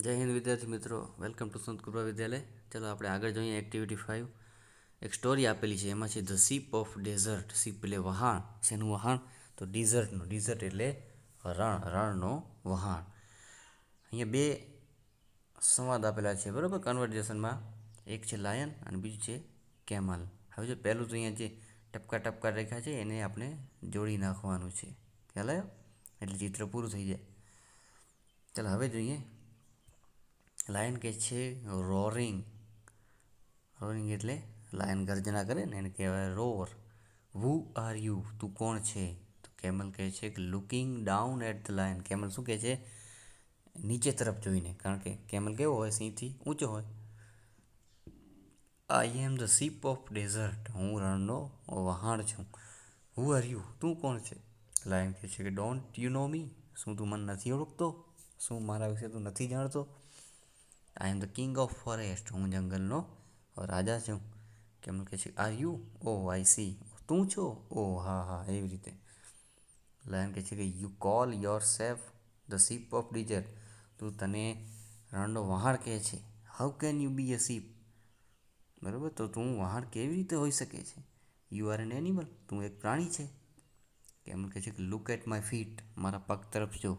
જય હિન્દ વિદ્યાર્થી મિત્રો, વેલકમ ટુ સંત કૃપા વિદ્યાલય. ચલો આપણે આગળ જોઈએ. એક્ટિવિટી 5 એક સ્ટોરી આપેલી છે. એમાં છે ધ સીપ ઓફ ડેઝર્ટ. સીપ એટલે વહાણ. શેનું વહાણ? તો ડિઝર્ટનું. ડિઝર્ટ એટલે રણનો વહાણ. અહીંયા બે સંવાદ આપેલા છે, બરાબર, કન્વર્ઝેશનમાં. એક છે લાયન અને બીજું છે કેમલ. હવે જો પહેલું તો અહીંયા જે ટપકા ટપકા રેખા છે એને આપણે જોડી નાખવાનું છે. ખ્યાલ આવ્યો? એટલે ચિત્ર પૂરું થઈ જાય. ચાલો હવે જોઈએ. લાયન કહે છે રોરિંગ. રોરિંગ એટલે લાયન ગર્જના કરે ને એને કહેવાય રોર. Who are you? તું કોણ છે? તો કેમલ કહે છે કે looking down at the lion. Camel શું કહે છે? નીચે તરફ જોઈને. કારણ કે કેમલ કેવો હોય? સિંહથી ઊંચો હોય. I am the ship of desert. હું રણનો વહાણ છું. Who are you? તું કોણ છે? લાયન કહે છે કે ડોન્ટ યુ નો મી? શું તું મને નથી ઓળખતો? શું મારા વિશે તું નથી જાણતો? I am the king of forest. હું જંગલનો રાજા છું. કેમલ કહે છે are you? Oh I see. તું છો? ઓ હા હા, એવી રીતે. લાયન કહે છે કે you call your self the ship of desert. તું તને રણનો વહાણ કહે છે. હાઉ કેન યુ બી અ સીપ? બરાબર, તો તું વહાણ કેવી રીતે હોઈ શકે છે? You are N animal. તું એક પ્રાણી છે. કેમલ કહે છે કે લુક એટ માય ફીટ. મારા પગ તરફ જો.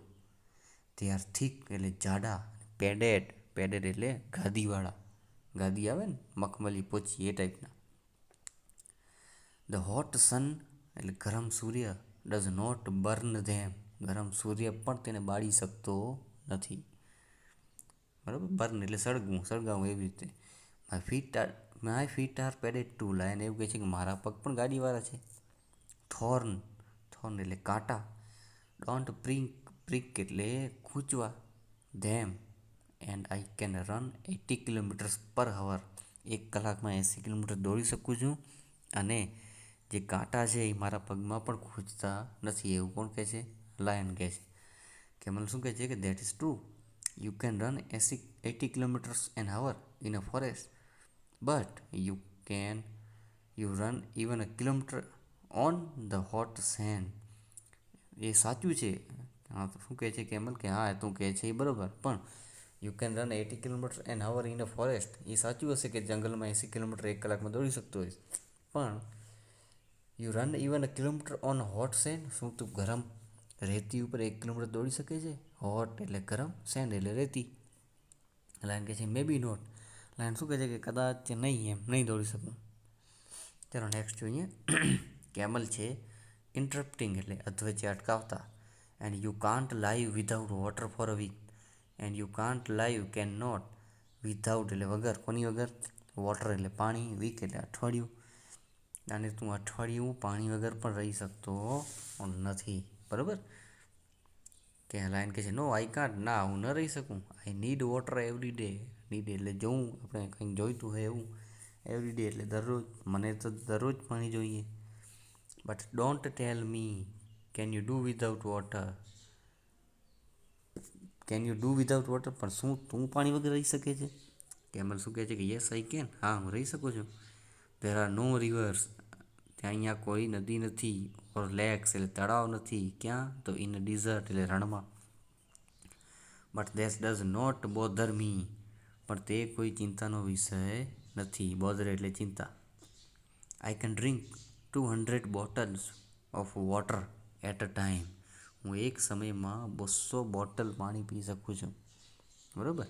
દે આર થીક એટલે જાડા. પેડેડ. પેડેડ એટલે ગાદીવાળા. ગાદી આવે ને, મખમલી પોચી, એ ટાઈપના. ધ હોટ સન એટલે ગરમ સૂર્ય ડઝ નોટ બર્ન ધેમ. ગરમ સૂર્ય પણ તેને બાળી શકતો નથી. બરાબર, બર્ન એટલે સળગવું, સળગાવવું, એવી રીતે. My feet are padded too. Lion એવું કહે છે કે મારા પગ પણ ગાડીવાળા છે. થોર્ન. થોર્ન એટલે કાંટા. ડોન્ટ પ્રિક એટલે ખૂંચવા. Them. And I can run 80 kilometres per hour. 1 કલાકમાં 80 કિલોમીટર દોડી શકું છું. અને જે કાંટા છે એ મારા પગમાં પણ ખૂંચતા નથી. એવું કોણ કહે છે? લાયન કહે છે. કેમલ શું કહે છે કે that is true. You can run 80 kilometres an hour in a forest, but you run even a kilometre on the hot sand. એ સાચું છે. હા, તો શું કહે છે કેમલ કે હા, તું કહે છે એ બરાબર, પણ you can run 80 kilometre an hour in a forest. એ સાચું હશે કે જંગલમાં 80 કિલોમીટર 1 કલાકમાં દોડી શકતો હોય, પણ you run even a kilometre on hot send. શું તું ગરમ રેતી ઉપર 1 કિલોમીટર દોડી શકે છે? હોટ એટલે ગરમ, સેન્ડ એટલે રેતી. લાયન કહે છે મે બી નોટ. લાયન શું કહે છે કે કદાચ નહીં, એમ નહીં દોડી શકું. ચાલો નેક્સ્ટ જોઈએ. કેમલ છે ઇન્ટરપ્ટિંગ એટલે અધવચ્ચે અટકાવતા. And you can't live without water for a week. And you can't live can not. Without એટલે વગર. કોની વગર? વોટર એટલે પાણી. વીક એટલે અઠવાડિયું. અને તું અઠવાડિયું પાણી વગર પણ રહી શકતો નથી. બરાબર. કે લાયન કહે છે નો આઈ કાન્ટ. ના, હું ન રહી શકું. I need water every day. Need એટલે જોવું, આપણે કંઈક જોઈતું હોય એવું. એવરી ડે એટલે દરરોજ. મને તો દરરોજ પાણી જોઈએ. But don't tell me can you do without water. Can you do without water, પણ શું તું પાણી વગર રહી શકે છે? કેમલ શું કહે છે કે યસ આઈ કેન. હા, હું રહી શકું છું. There are no rivers. ત્યાં અહીંયા કોઈ નદી નથી. ઓર લેક્સ એટલે તળાવ નથી. ક્યાં? તો ઇન અ ડિઝર્ટ એટલે રણમાં. But that does not bother me. પણ તે કોઈ ચિંતાનો વિષય નથી. બોધર એટલે ચિંતા. I can drink 200 bottles of water at a time. હું એક સમયમાં 200 બોટલ પાણી પી શકું છું. બરાબર.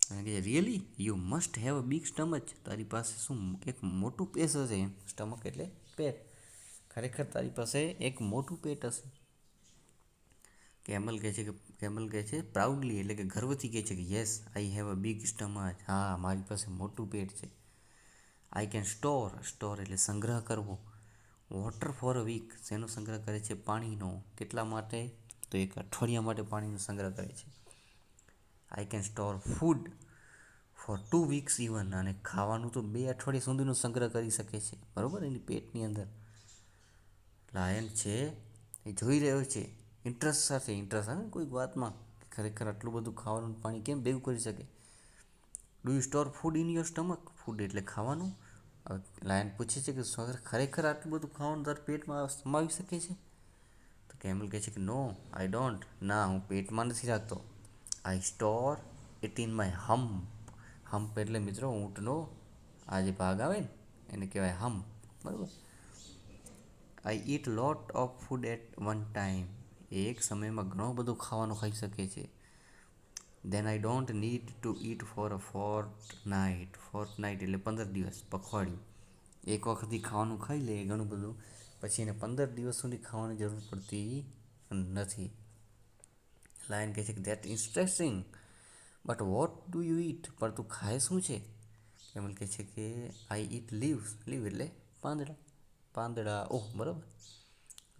અને કહે really you must have a big stomach. તારી પાસે શું એક મોટું પેટ હશે? એમ, સ્ટમક એટલે પેટ. ખરેખર તારી પાસે એક મોટું પેટ હશે. કેમલ કહે છે પ્રાઉડલી એટલે કે ગર્વથી કહે છે કે yes I have a big stomach. હા, મારી પાસે મોટું પેટ છે. I can store. સ્ટોર એટલે સંગ્રહ કરવો. Water for a week. શેનો સંગ્રહ કરે છે? પાણીનો. કેટલા માટે? તો 1 અઠવાડિયા માટે પાણીનો સંગ્રહ કરે છે. I can store food for 2 weeks even. અને ખાવાનું તો 2 અઠવાડિયા સુધીનો સંગ્રહ કરી શકે છે. બરાબર, એની પેટની અંદર. લાયન છે એ જોઈ રહ્યો છે ઇન્ટરેસ્ટ સાથે. ઇન્ટરેસ્ટ આવે કોઈક વાતમાં. ખરેખર આટલું બધું ખાવાનું પાણી કેમ ભેગું કરી શકે? Do you store food in your stomach. Food એટલે ખાવાનું. લાયન પૂછે છે કે ખરેખર આટલું બધું ખાવાનું તારા પેટમાં સમાવી શકે છે? તો કેમલ કહે છે કે નો આઈ ડોન્ટ. ના, હું પેટમાં નથી રાખતો. I store it in my hump. Hump એટલે મિત્રો ઊંટનો આ જે ભાગ આવે ને એને કહેવાય હમ્પ. બરાબર. I eat lot of food at one time. એ એક સમયમાં ઘણું બધું ખાવાનું ખાઈ શકે છે. Then I don't need to eat for a fortnight એટલે 15 દિવસ, પખવાડિયું. એક વખતથી ખાવાનું ખાઈ લે ઘણું બધું, પછી એને 15 દિવસ સુધી ખાવાની જરૂર પડતી નથી. લાયન કહે છે કે that interesting, but what do you ઈટ? પણ તું ખાય શું છે? કેમલ કહે છે કે આઈ ઈટ લીવ્સ. લીવ એટલે પાંદડા. પાંદડા. ઓહ, બરાબર.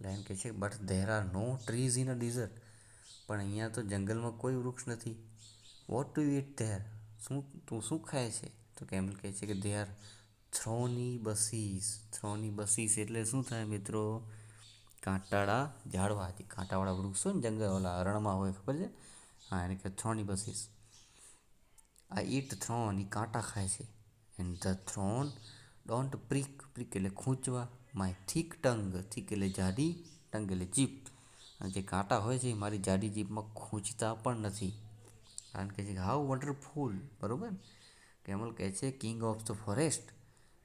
લાયન કહે છે but there are no trees in a desert. પણ અહીંયા તો જંગલમાં કોઈ વૃક્ષ નથી. What do you eat there? તું શું ખાય છે? તો કેમલ કહે છે કે they are thorny bushes. Thorny bushes એટલે શું થાય મિત્રો? કાંટાળા ઝાડવા. જે કાંટાવાળા વૃક્ષ હોય ને જંગલ ઓલા રણમાં હોય, ખબર છે? હા, એને કહે થ્રોની બસીસ. આ ઈટ થ્રોન, એ કાંટા ખાય છે. And the thorn don't prick. Prick એટલે ખૂંચવા. My thick tongue. થીક એટલે જાડી, ટંગ એટલે જીભ. અને જે કાંટા હોય છે એ મારી જાડી જીભમાં ખૂંચતા પણ નથી. કારણ કે છે હાઉ વન્ડરફુલ. બરાબર. કેમલ કહે છે king of the forest,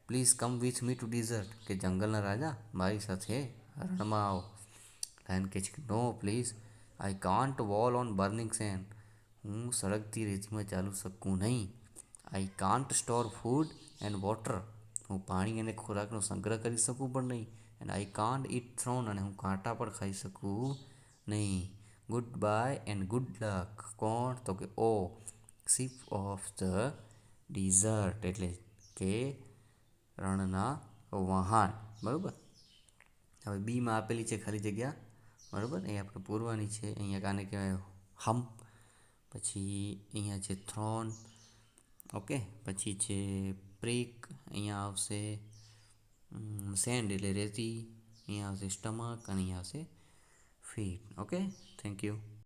please come with me to desert. કે જંગલના રાજા મારી સાથે રણમાં આવો. લાયન કહે છે કે no please, I can't walk on burning sand. હું સળગતી રેતીમાં ચાલી શકું નહીં. I can't store food and water. હું પાણી અને ખોરાકનો સંગ્રહ કરી શકું પણ નહીં. And I can't eat thorn. અને હું કાંટા પણ ખાઈ શકું નહીં. Goodbye and good luck. કોણ? તો કે oh ship of the desert એટલે કે રણના વહાણ. બરાબર. હવે બીમાં આપેલી છે ખાલી જગ્યા. બરાબર. એ આપણે પૂરવાની છે. અહીંયા કાને કહેવાય હમ્પ. પછી અહીંયા છે થ્રોન. ઓકે. પછી છે પ્રિક. અહીંયા આવશે સેન્ડ એટલે રેતી. અહીંયા આવશે સ્ટમક અને અહીંયા આવશે ફીટ. ઓકે. Thank you.